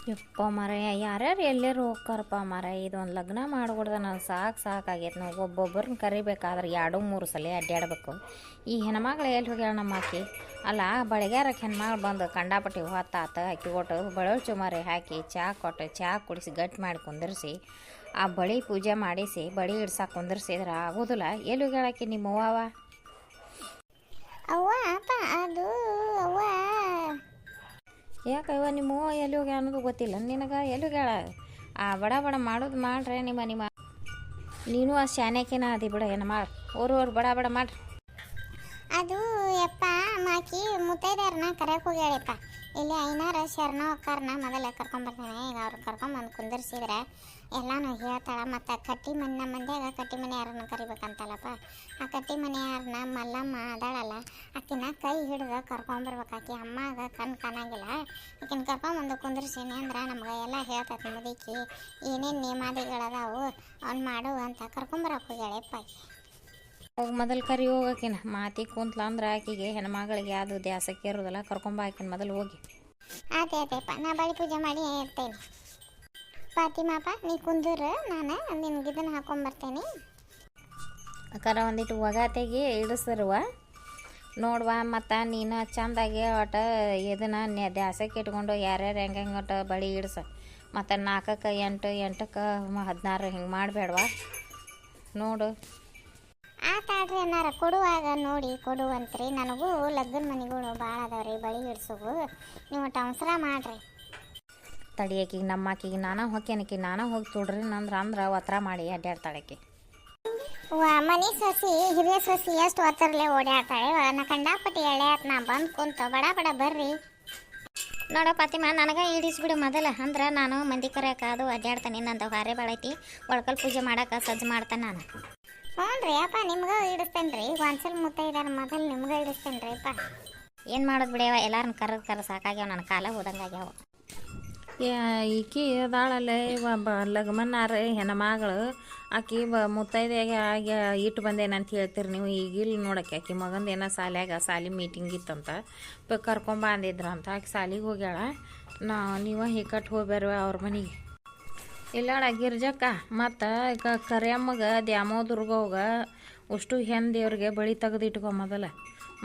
ಯಪ್ಪ ಮಾರಾಯ ಯಾರ್ಯಾರು ಎಲ್ಲರೂ ಹೋಗ್ತಾರಪ್ಪ ಮಾರಾಯ ಇದೊಂದು ಲಗ್ನ ಮಾಡ್ಕೊಡ್ದ ನಾನು ಸಾಕಾಗೈತೆ ನಾವು ಒಬ್ಬೊಬ್ಬರನ್ನ ಕರಿಬೇಕಾದ್ರೆ 2-3 ಸಲ ಅಡ್ಡಾಡಬೇಕು. ಈ ಹೆಣ್ಮಗಳು ಎಲ್ಲಿ ಹೋಗ್ಯಾಳ ನಮ್ಮ ಆಕಿ ಅಲ್ಲ ಬಳಿಗಾರಕ್ಕೆ ಹೆಣ್ಮಗಳು ಬಂದು ಕಂಡಾಪಟ್ಟಿ ಹೊತ್ತಾತ ಅಕ್ಕಿ ಕೊಟ್ಟು ಬಳೆ ಚುಮಾರಿ ಹಾಕಿ ಚಹಾ ಕೊಟ್ಟು ಚಹಾ ಕುಡಿಸಿ ಗಟ್ಟಿ ಮಾಡಿ ಕುಂದರ್ಸಿ ಆ ಬಳಿ ಪೂಜೆ ಮಾಡಿಸಿ ಬಳಿ ಇಡ್ಸಕ್ಕೆ ಕುಂದರ್ಸಿದ್ರೆ ಆಗೋದಿಲ್ಲ. ಎಲ್ಲಿ ಹೋಗ್ಯಾಳ ಆಕಿ ನಿಮ್ಮ ಅವ್ವ? ಅವ್ವ ಅಪ್ಪ ಅದು ಅವ್ವ ಯಾಕವ್ವ ನಿಮ್ಮ ಅವ್ವ ಎಲ್ಲಿ ಹೋಗ್ಯ ಅನ್ನೋದು ಗೊತ್ತಿಲ್ಲ ನಿನಗೆ? ಎಲ್ಲಿ ಹೋಗ್ಯಾಳ? ಆ ಬಡ ಬಡ ಮಾಡೋದು ಮಾಡ್ರೆ ನಿಮ್ಮ ನೀನು ಆ ಶಾನ್ಯಾಕಿನ ಅದಿ ಬಿಡ ಏನು ಮಾಡಿ ಅವ್ರು ಬಡ ಬಡ ಮಾಡ್ರಿ. ಅದು ಯಪ್ಪ ಮಾಕಿ ಮುತ್ತೈದೆಯರನ್ನ ಕರೆಯಕ್ಕೆ ಹೋಗ್ಯಾಳಪ್ಪ. ಇಲ್ಲಿ ಐನಾರ ಶರಣ ಒಕ್ಕಾರನ್ನ ಮೊದಲೇ ಕರ್ಕೊಂಬರ್ತಾನೆ. ಈಗ ಅವ್ರು ಕರ್ಕೊಂಬಂದು ಕುಂದರ್ಸಿದ್ರೆ ಎಲ್ಲನೂ ಹೇಳ್ತಾಳೆ. ಮತ್ತು ಕಟ್ಟಿ ಮನೆ ನಮ್ಮ ಮಂದ್ಯಾಗ ಕಟ್ಟಿ ಮನೆ ಯಾರನ್ನ ಕರಿಬೇಕಂತಲ್ಲಪ್ಪ. ಆ ಕಟ್ಟಿ ಮನೆ ಯಾರನ್ನ ಮಲ್ಲಮ್ಮ ಅದಾಳಲ್ಲ ಆಕಿನ ಕೈ ಹಿಡಿದು ಕರ್ಕೊಂಬರ್ಬೇಕು. ಆಕಿ ಅಮ್ಮಗೆ ಕಾಣಂಗಿಲ್ಲ. ಆಕಿನ ಕರ್ಕೊಂಬಂದು ಕುಂದರ್ಸೀನಿ ಅಂದ್ರೆ ನಮ್ಗೆ ಎಲ್ಲ ಹೇಳ್ತೈತೆ ಮುದುಕಿ ಏನೇನು ನೇಮಾದಿಗಳದಾವು ಅವ್ನು ಮಾಡು ಅಂತ ಕರ್ಕೊಂಬರಕ್ಕೆ ಹೋಗ್ಯಾಳಪ್ಪ. ಹೋಗಿ ಮೊದಲು ಕರಿ ಹೋಗಕಿನ ಮಾತಿಗೆ ಕುಂತ್ಲ ಅಂದ್ರೆ ಆಕಿಗೆ ಹೆಣ್ಮಗಳಿಗೆ ಯಾವುದು ದ್ಯಾಸಕ್ಕೆ ಇರೋದಿಲ್ಲ. ಕರ್ಕೊಂಬ ಆಕಿನ ಮೊದಲು ಹೋಗಿ. ಆತೈತಪ್ಪ ನಾ ಬಳಿ ಪೂಜೆ ಮಾಡಿ ಇರ್ತೇನೆ. ಫಾತಿಮಾಪ್ಪ ನೀ ಕುಂದ್ರು ನಾನು ನಿನ್ಗೆ ಇದನ್ನು ಹಾಕೊಂಬರ್ತೇನೆ. ಅಕ್ಕಾರ ಒಂದಿಟ್ಟು ಒಗಾತೆಗೆ ಇಡಿಸಿರುವ ನೋಡುವ. ಮತ್ತು ನೀನು ಚಂದಾಗಿ ಒಟ ಇದನ್ನು ದ್ಯಾಸಕ್ಕೆ ಇಟ್ಕೊಂಡು ಯಾರ್ಯಾರು ಹೆಂಗೆ ಒಟ್ಟು ಬಳಿ ಇಡ್ಸ. ಮತ್ತು 4ಕ್ಕೆ 8 8ಕ್ಕೆ 16 ಹಿಂಗೆ ಮಾಡಬೇಡವಾ ನೋಡು. ಆತಾಡ್ರಿ ಅನ್ನಾರ ಕೊಡುವಾಗ ನೋಡಿ ಕೊಡುವಂತ್ರಿ. ನನಗೂ ಲಗ್ನ ಮನೆಗಳು ಭಾಳ ಅದಾವ್ರಿ ಬಳಿ ಹಿಡ್ಸೋವು. ನೀವು ಅವಸರ ಮಾಡಿರಿ. ತಡಿಯಾಕಿಗೆ ನಮ್ಮ ಆಕಿಗೆ ನಾನಾ ಹೊಕ್ಕೇನಕಿ ನಾನಾ ಹೋಗಿ ತೊಡ್ರಿ ಅಂದ್ರೆ ಒತ್ತರ ಮಾಡಿ ಅಡ್ಡಾಡ್ತಾಳಕ್ಕೆ. ಮನೆ ಸೊಸಿ ಹಿರಿಯ ಸೊಸಿ ಎಷ್ಟು ಒತ್ತರಲ್ಲೇ ಓಡಾಡ್ತಾಳೆ. ನಾ ಕಂಡಾಪಟ್ಟಿ ಎಳೆಯಾತ್ ನಾ ಬಂದು ಕುಂತು ಬಡ ಬಡ ಬರ್ರಿ. ನೋಡ ಫಾತಿಮಾ ನನಗೆ ಇಡಿಸ್ಬಿಡು ಮೊದಲ ಅಂದ್ರೆ ನಾನು ಮಂದಿ ಕರೆಯಕ್ಕೆ ಅದು ಅಡ್ಡಾಡ್ತಾನೆ. ನಂದು ಹಾರೆ ಬಾಳೈತಿ ಒಳಕಲ್ ಪೂಜೆ ಮಾಡೋಕೆ ಸಜ್ಜು ಮಾಡ್ತಾನೆ ನಾನು. ಹ್ಞೂ ರೀ ಅಪ್ಪ ನಿಮ್ಗೆ ಇಡಿಸ್ತೇನೆ ರೀ. ಒಂದ್ಸಲ ಮುತ್ತೈದಾರ ಮೊದಲು ನಿಮ್ಗೆ ಇಡಿಸ್ತೇನೆ ರೀ ಅಪ್ಪ. ಏನು ಮಾಡೋದು ಬಿಡ್ಯಾವ ಎಲ್ಲರನ್ನ ಕರ ಸಾಕಾಗ್ಯಾವ. ನನ್ನ ಕಾಲ ಹೋದಂಗಾಗ್ಯಾವ. ಈಕಿ ಅದಾಳಲ್ಲ ಲಗ್ಮನ್ನಾರ ಹೆಣ್ಮಗಳು ಆಕಿ ಮುತ್ತೈದೆಯಾಗ ಆಗಿ ಇಟ್ಟು ಬಂದೇನಂತ ಹೇಳ್ತೀರಿ ನೀವು. ಈಗ ಇಲ್ಲಿ ನೋಡಕ್ಕೆ ಆಕಿ ಮಗಂದು ಏನೋ ಸಾಲಿ ಮೀಟಿಂಗ್ ಇತ್ತಂತ ಕರ್ಕೊಂಬ ಅಂದಿದ್ರು ಅಂತ ಆಕಿ ಸಾಲಿಗೆ ಹೋಗ್ಯಾಳ. ನೀವು ಹಿಕ್ಕಟ್ಟು ಹೋಗ್ಬೇರ ಅವ್ರ ಮನೆಗೆ. ಇಲ್ಲಾಡ ಗಿರ್ಜಕ್ಕ ಮತ್ತು ಕರಿಯಮ್ಮಗೆ ದ್ಯಾಮೋದುರ್ಗವ್ಗ ಅಷ್ಟು ಹೆಣ್ಣು ದೇವ್ರಿಗೆ ಬಳಿ ತೆಗೆದು ಇಟ್ಕೊ.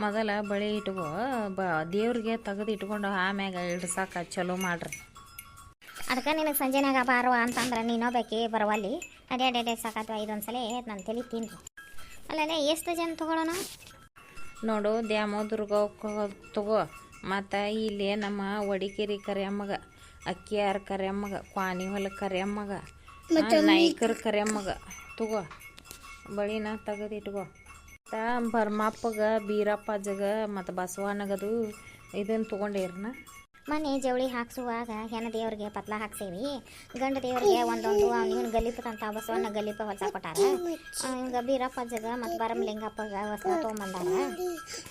ಮೊದಲ ಬಳಿ ಇಟ್ಕೊ ದೇವ್ರಿಗೆ ತೆಗೆದು ಇಟ್ಕೊಂಡು ಆಮ್ಯಾಗ ಇಡ್ಸಕ್ಕೆ ಚಲೋ ಮಾಡ್ರಿ. ಅದಕ್ಕೆ ನಿನಗೆ ಸಂಜೆನಾಗ ಬಾರುವ ಅಂತಂದ್ರೆ ನೀನೋ ಬೇಕಿ ಬರವಲ್ಲಿ ಅಡ್ಯಾಡ್ಯಾಡ್ಯಾಡ್ ಸಾಕಾತ್ವ. ಇದೊಂದು ಸಲ ನಾನು ತಲೆ ತಿನ್ರಿ. ಅಲ್ಲೇ ಎಷ್ಟು ಜನ ತೊಗೊಳೋಣ ನೋಡು. ದ್ಯಾಮೋದುರ್ಗವ್ಕ ತಗೋ. ಮತ್ತು ಇಲ್ಲಿ ನಮ್ಮ ವಡಿಕೇರಿ ಕರಿಯಮ್ಮಗ, ಅಕ್ಕಿಯಾರ ಕರಿಯಮ್ಮಗ, ಕ್ವಾನಿ ಹೊಲ ಕರಿಯಮ್ಮಗ, ನಾಯ್ಕರ ಕರಿಯಮ್ಮಗ ತಗೋ ಬಳಿನ ತೆಗೆದಿಟ್ಕೋ. ಮತ್ತು ಬರ್ಮಪ್ಪಗ ಬೀರಪ್ಪಜ್ಜಗ ಮತ್ತು ಬಸವಣ್ಣಗದು ಇದನ್ನು ತೊಗೊಂಡಿರ್ನ. ಮನೆ ಜವಳಿ ಹಾಕ್ಸುವಾಗ ಹೆಣ್ಣು ದೇವ್ರಿಗೆ ಪತ್ಲ ಹಾಕ್ಸೇವಿ. ಗಂಡು ದೇವ್ರಿಗೆ ಒಂದೊಂದು ಅವ್ನಿಗೆ ಗಲೀಪದಂತ ಬಸವಣ್ಣ ಗಲೀಪ ಹೊಸ ಕೊಟ್ಟಾರ. ಹಿಂಗೆ ಬೀರಪ್ಪಜ್ಜಗ ಮತ್ತು ಬರಮಲಿಂಗಪ್ಪಗ ಹೊಸ ತೊಗೊಂಬಂದಾರ.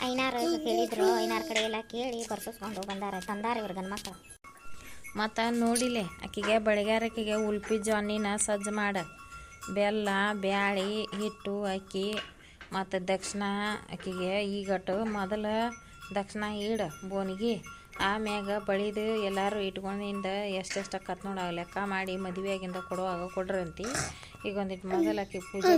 ಐನಾರು ಹೇಳಿದ್ರು. ಐನಾರು ಕಡೆ ಎಲ್ಲ ಕೇಳಿ ಬರ್ಸಿಸ್ಕೊಂಡು ತಂದಾರ ಇವ್ರ ಗಂಡ್ಮಕ್ಳು. ಮತ್ತು ನೋಡಿಲೆ ಆಕಿಗೆ ಬಳಿಗಾರಕ್ಕಿಗೆ ಉಲ್ಪಿ ಜಾನಿನ ಸಜ್ಜು ಮಾಡ. ಬೆಲ್ಲ ಬ್ಯಾಳಿ ಹಿಟ್ಟು ಅಕ್ಕಿ ಮತ್ತು ದಕ್ಷಿಣ ಆಕಿಗೆ ಈಗಟ್ಟು ಮೊದಲು ದಕ್ಷಿಣ ಇಡು ಬೋನಿಗೆ. ಆಮ್ಯಾಗ ಬಳಿದು ಎಲ್ಲರೂ ಇಟ್ಕೊಂಡಿಂದ ಎಷ್ಟೆಷ್ಟು ಅಕ್ಕತ್ ನೋಡಿ ಲೆಕ್ಕ ಮಾಡಿ ಮದುವೆಯಾಗಿಂದ ಕೊಡುವಾಗ ಕೊಡ್ರಂತಿ. ಈಗ ಒಂದಿಟ್ಟು ಮೊದಲು ಆಕಿ ಪೂಜೆ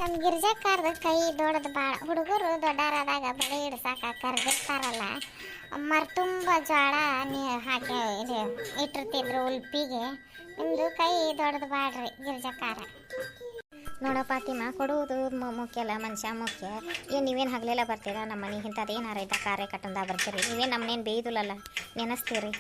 ನಮ್ಮ ಗಿರ್ಜಕ್ಕಾರ್ದ ಕೈ ದೊಡ್ಡದು ಭಾಳ. ಹುಡುಗರು ದೊಡ್ಡರಾದಾಗ ಬಳಿ ಇಡ್ಸಾಕ ಕರ್ದಿರ್ತಾರಲ್ಲ ಮರ್ತುಂಬ ಜೋಳ ಹಾಕಿ ಇದು ಇಟ್ಟಿರ್ತಿದ್ರು ಉಲ್ಪಿಗೆ. ನಿಮ್ಮದು ಕೈ ದೊಡ್ಡದು ಬಾಳ್ರಿ ಗಿರ್ಜಕ್ಕಾರ. ನೋಡ ಫಾತಿಮಾ ಕೊಡುವುದು ಮುಖ್ಯ ಅಲ್ಲ ಮನುಷ್ಯ ಮುಖ್ಯ. ಏನು ನೀವೇನು ಹಗಲೆಲ್ಲ ಬರ್ತೀರಾ ನಮ್ಮ ಮನೆ ಇಂಥದ್ದು ಏನಾರ ಇದ್ದ ಕಾರ್ಯ ಕಟ್ಟಂದ ಬರ್ತೀರಿ. ನೀವೇನು ನಮ್ಮನೇನು ಬೇಯ್ದುಲ್ಲಲ್ಲ ನೆನೆಸ್ತೀರಿ.